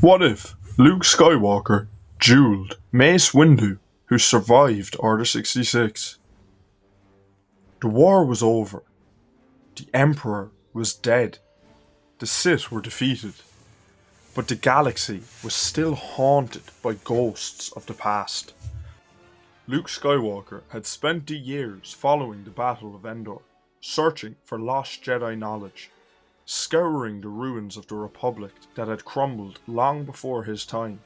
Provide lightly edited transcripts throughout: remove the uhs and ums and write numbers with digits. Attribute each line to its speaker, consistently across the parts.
Speaker 1: What if Luke Skywalker dueled Mace Windu, who survived Order 66? The war was over. The Emperor was dead. The Sith were defeated. But the galaxy was still haunted by ghosts of the past. Luke Skywalker had spent the years following the Battle of Endor, searching for lost Jedi knowledge, scouring the ruins of the Republic that had crumbled long before his time.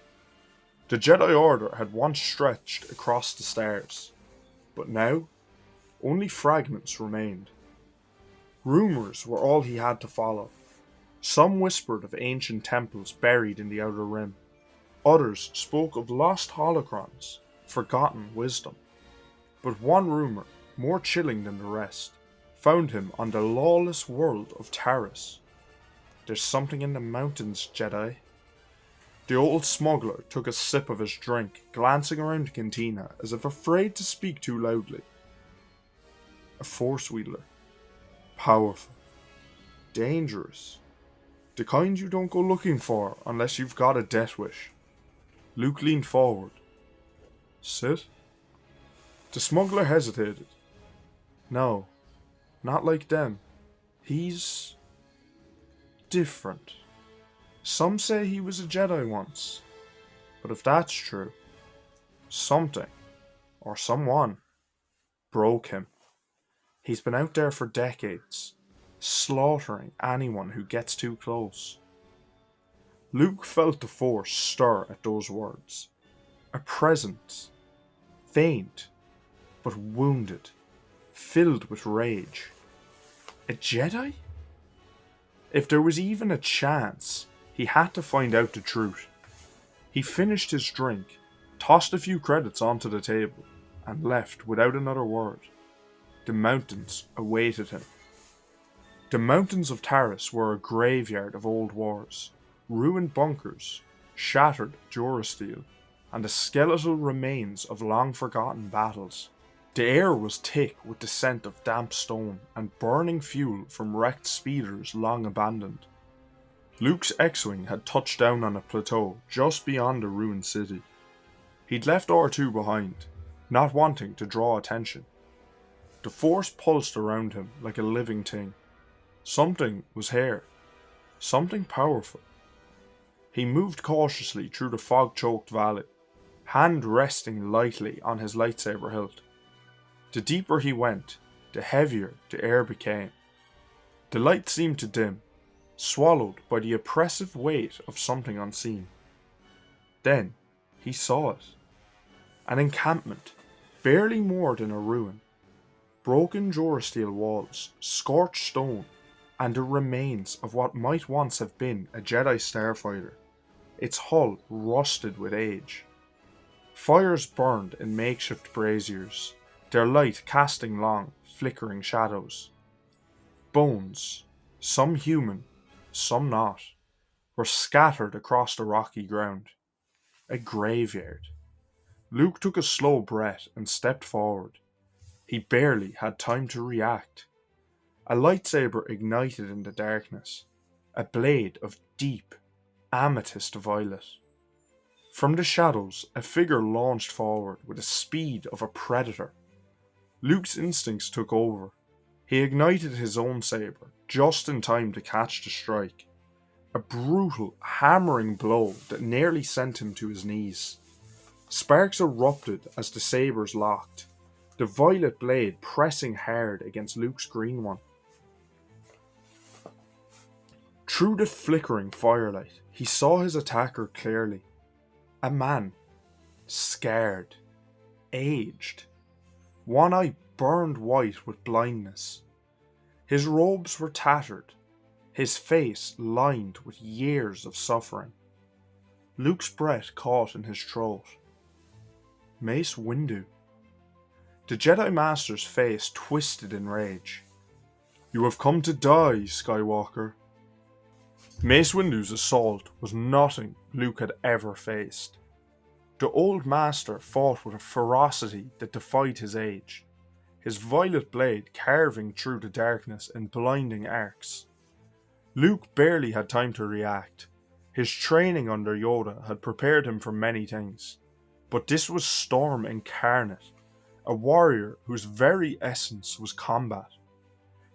Speaker 1: The Jedi Order had once stretched across the stars, but now only fragments remained. Rumours were all he had to follow. Some whispered of ancient temples buried in the Outer Rim. Others spoke of lost holocrons, forgotten wisdom. But one rumour, more chilling than the rest, found him on the lawless world of Taris. "There's something in the mountains, Jedi." The old smuggler took a sip of his drink, glancing around the cantina as if afraid to speak too loudly. A force wielder. Powerful. Dangerous. The kind you don't go looking for unless you've got a death wish. Luke leaned forward. Sit? The smuggler hesitated. No, not like them. He's different. Some say he was a Jedi once, but if that's true, something, or someone, broke him. He's been out there for decades, slaughtering anyone who gets too close. Luke felt the Force stir at those words. A presence, faint, but wounded, filled with rage. A Jedi? If there was even a chance, he had to find out the truth. He finished his drink, tossed a few credits onto the table, and left without another word. The mountains awaited him. The mountains of Taris were a graveyard of old wars, ruined bunkers, shattered durasteel, and the skeletal remains of long-forgotten battles. The air was thick with the scent of damp stone and burning fuel from wrecked speeders long abandoned. Luke's X-Wing had touched down on a plateau just beyond the ruined city. He'd left R2 behind, not wanting to draw attention. The Force pulsed around him like a living thing. Something was here. Something powerful. He moved cautiously through the fog-choked valley, hand resting lightly on his lightsaber hilt. The deeper he went, the heavier the air became. The light seemed to dim, swallowed by the oppressive weight of something unseen. Then he saw it. An encampment, barely more than a ruin. Broken durasteel walls, scorched stone, and the remains of what might once have been a Jedi starfighter, its hull rusted with age. Fires burned in makeshift braziers, their light casting long, flickering shadows. Bones, some human, some not, were scattered across the rocky ground. A graveyard. Luke took a slow breath and stepped forward. He barely had time to react. A lightsaber ignited in the darkness, a blade of deep, amethyst violet. From the shadows, a figure launched forward with the speed of a predator. Luke's instincts took over. He ignited his own saber, just in time to catch the strike. A brutal, hammering blow that nearly sent him to his knees. Sparks erupted as the sabers locked, the violet blade pressing hard against Luke's green one. Through the flickering firelight, he saw his attacker clearly. A man, scarred, aged. One eye burned white with blindness. His robes were tattered, his face lined with years of suffering. Luke's breath caught in his throat. Mace Windu. The Jedi Master's face twisted in rage. "You have come to die, Skywalker." Mace Windu's assault was nothing Luke had ever faced. The old master fought with a ferocity that defied his age, his violet blade carving through the darkness in blinding arcs. Luke barely had time to react. His training under Yoda had prepared him for many things, but this was Storm incarnate, a warrior whose very essence was combat.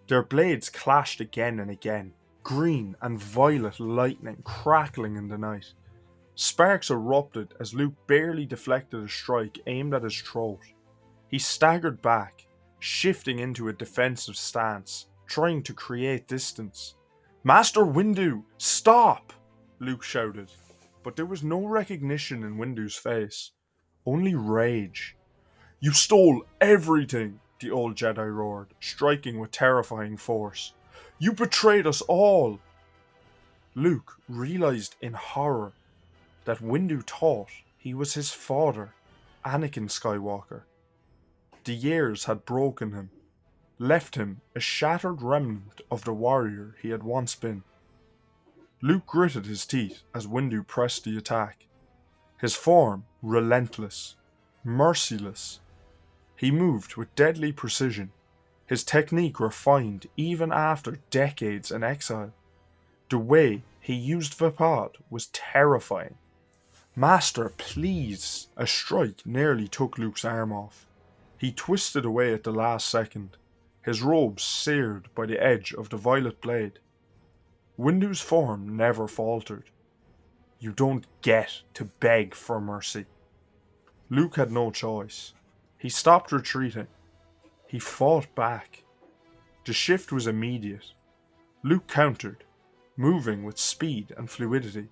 Speaker 1: Their blades clashed again and again, green and violet lightning crackling in the night. Sparks erupted as Luke barely deflected a strike aimed at his throat. He staggered back, shifting into a defensive stance, trying to create distance. "Master Windu, stop!" Luke shouted, but there was no recognition in Windu's face, only rage. "You stole everything!" the old Jedi roared, striking with terrifying force. "You betrayed us all!" Luke realized in horror that Windu thought he was his father, Anakin Skywalker. The years had broken him, left him a shattered remnant of the warrior he had once been. Luke gritted his teeth as Windu pressed the attack. His form relentless, merciless. He moved with deadly precision, his technique refined even after decades in exile. The way he used Vapad was terrifying. "Master, please!" A strike nearly took Luke's arm off. He twisted away at the last second, his robes seared by the edge of the violet blade. Windu's form never faltered. "You don't get to beg for mercy." Luke had no choice. He stopped retreating. He fought back. The shift was immediate. Luke countered, moving with speed and fluidity,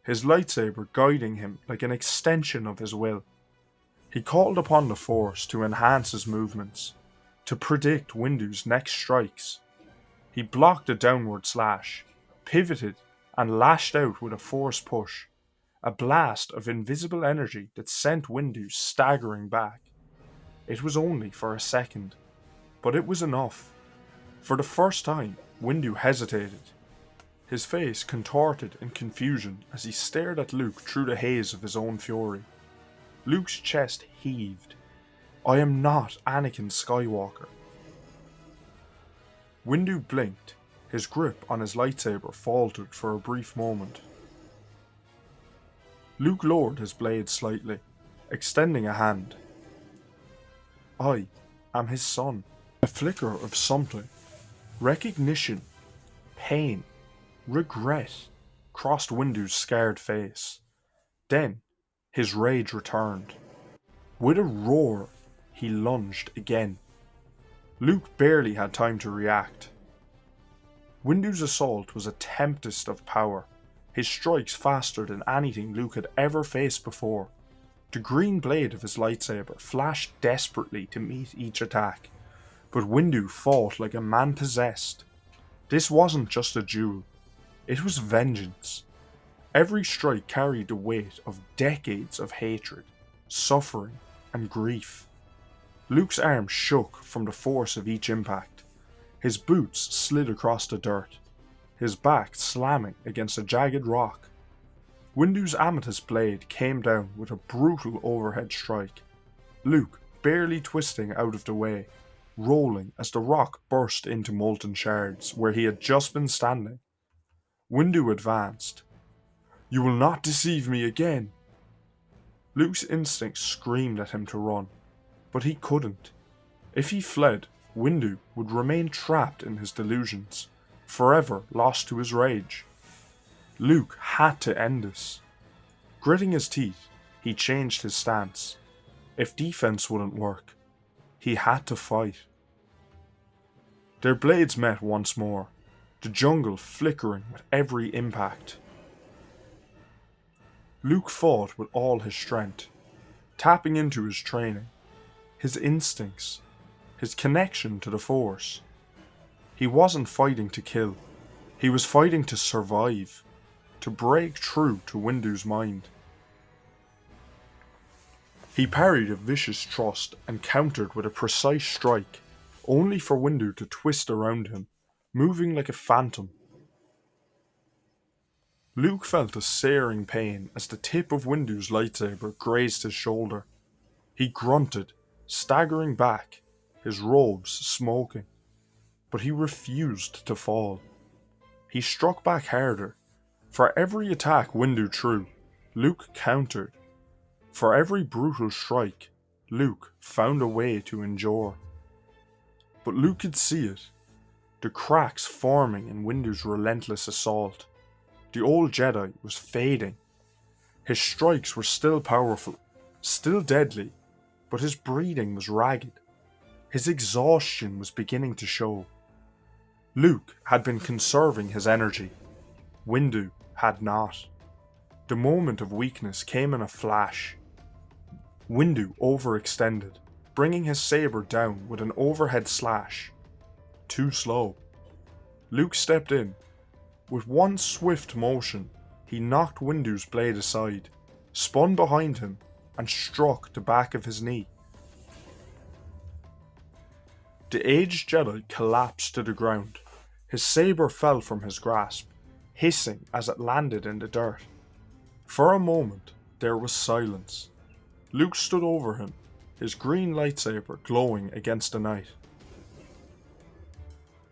Speaker 1: his lightsaber guiding him like an extension of his will. He called upon the Force to enhance his movements, to predict Windu's next strikes. He blocked a downward slash, pivoted, and lashed out with a Force push, a blast of invisible energy that sent Windu staggering back. It was only for a second, but it was enough. For the first time, Windu hesitated. His face contorted in confusion as he stared at Luke through the haze of his own fury. Luke's chest heaved. "I am not Anakin Skywalker." Windu blinked. His grip on his lightsaber faltered for a brief moment. Luke lowered his blade slightly, extending a hand. "I am his son." A flicker of something, recognition, pain, regret, crossed Windu's scarred face. Then his rage returned. With a roar, he lunged again. Luke barely had time to react. Windu's assault was a tempest of power, his strikes faster than anything Luke had ever faced before. The green blade of his lightsaber flashed desperately to meet each attack, but Windu fought like a man possessed. This wasn't just a duel, it was vengeance. Every strike carried the weight of decades of hatred, suffering, and grief. Luke's arm shook from the force of each impact. His boots slid across the dirt, his back slamming against a jagged rock. Windu's amethyst blade came down with a brutal overhead strike, Luke barely twisting out of the way, rolling as the rock burst into molten shards where he had just been standing. Windu advanced. "You will not deceive me again." Luke's instinct screamed at him to run, but he couldn't. If he fled, Windu would remain trapped in his delusions, forever lost to his rage. Luke had to end this. Gritting his teeth, he changed his stance. If defense wouldn't work, he had to fight. Their blades met once more, the jungle flickering with every impact. Luke fought with all his strength, tapping into his training, his instincts, his connection to the Force. He wasn't fighting to kill, he was fighting to survive, to break through to Windu's mind. He parried a vicious thrust and countered with a precise strike, only for Windu to twist around him, moving like a phantom. Luke felt a searing pain as the tip of Windu's lightsaber grazed his shoulder. He grunted, staggering back, his robes smoking. But he refused to fall. He struck back harder, For every attack Windu threw, Luke countered. For every brutal strike, Luke found a way to endure. But Luke could see it, the cracks forming in Windu's relentless assault. The old Jedi was fading. His strikes were still powerful, still deadly, but his breathing was ragged. His exhaustion was beginning to show. Luke had been conserving his energy. Windu had not. The moment of weakness came in a flash. Windu overextended, bringing his saber down with an overhead slash. Too slow. Luke stepped in. With one swift motion, he knocked Windu's blade aside, spun behind him, and struck the back of his knee. The aged Jedi collapsed to the ground. His saber fell from his grasp, hissing as it landed in the dirt. For a moment, there was silence. Luke stood over him, his green lightsaber glowing against the night.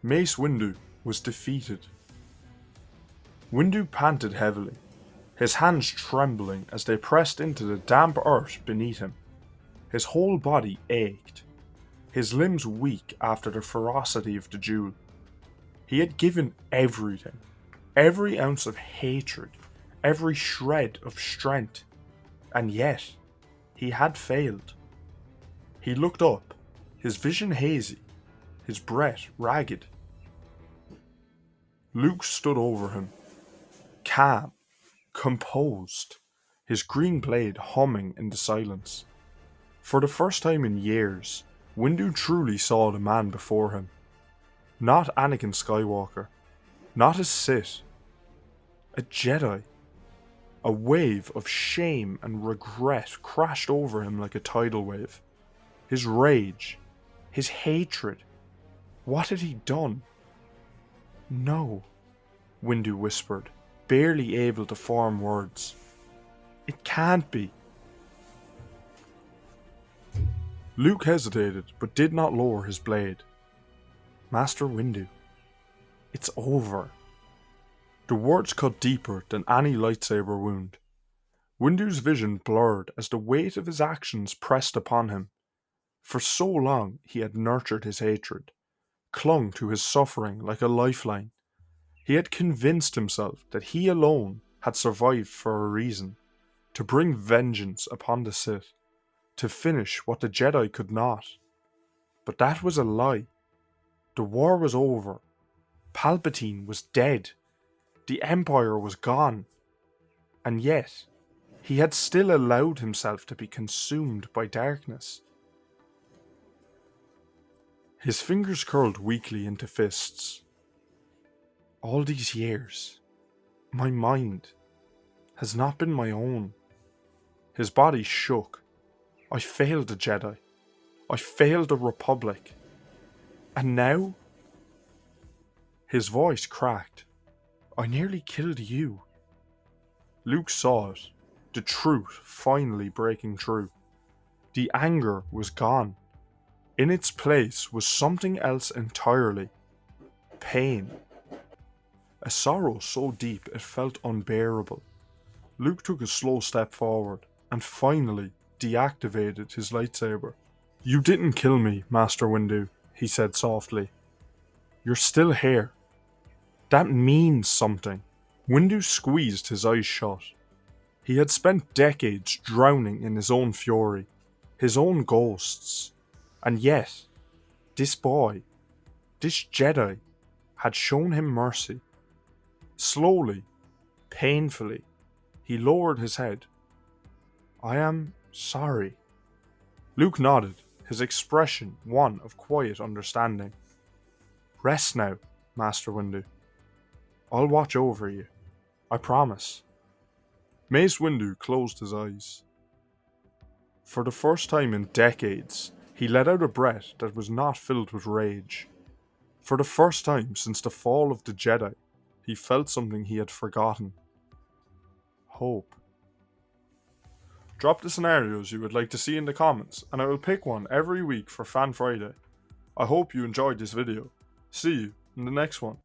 Speaker 1: Mace Windu was defeated. Windu panted heavily, his hands trembling as they pressed into the damp earth beneath him. His whole body ached, his limbs weak after the ferocity of the duel. He had given everything, every ounce of hatred, every shred of strength, and yet he had failed. He looked up, his vision hazy, his breath ragged. Luke stood over him, calm, composed, his green blade humming in the silence. For the first time in years, Windu truly saw the man before him. Not Anakin Skywalker, not a Sith, a Jedi. A wave of shame and regret crashed over him like a tidal wave. His rage, his hatred. What had he done? No, Windu whispered, barely able to form words. It can't be. Luke hesitated, but did not lower his blade. Master Windu, it's over. The words cut deeper than any lightsaber wound. Windu's vision blurred as the weight of his actions pressed upon him. For so long he had nurtured his hatred, clung to his suffering like a lifeline. He had convinced himself that he alone had survived for a reason, to bring vengeance upon the Sith, to finish what the Jedi could not. But that was a lie. The war was over. Palpatine was dead. The Empire was gone. And yet, he had still allowed himself to be consumed by darkness. His fingers curled weakly into fists. All these years, my mind has not been my own. His body shook. I failed the Jedi. I failed the Republic. And now? His voice cracked. I nearly killed you. Luke saw it, the truth finally breaking through. The anger was gone. In its place was something else entirely. Pain. A sorrow so deep it felt unbearable. Luke took a slow step forward and finally deactivated his lightsaber. You didn't kill me, Master Windu, he said softly. You're still here. That means something. Windu squeezed his eyes shut. He had spent decades drowning in his own fury, his own ghosts. And yet, this boy, this Jedi, had shown him mercy. Slowly, painfully, he lowered his head. I am sorry. Luke nodded, his expression one of quiet understanding. Rest now, Master Windu. I'll watch over you. I promise. Mace Windu closed his eyes. For the first time in decades, he let out a breath that was not filled with rage. For the first time since the fall of the Jedi, he felt something he had forgotten. Hope. Drop the scenarios you would like to see in the comments, and I will pick one every week for Fan Friday. I hope you enjoyed this video. See you in the next one.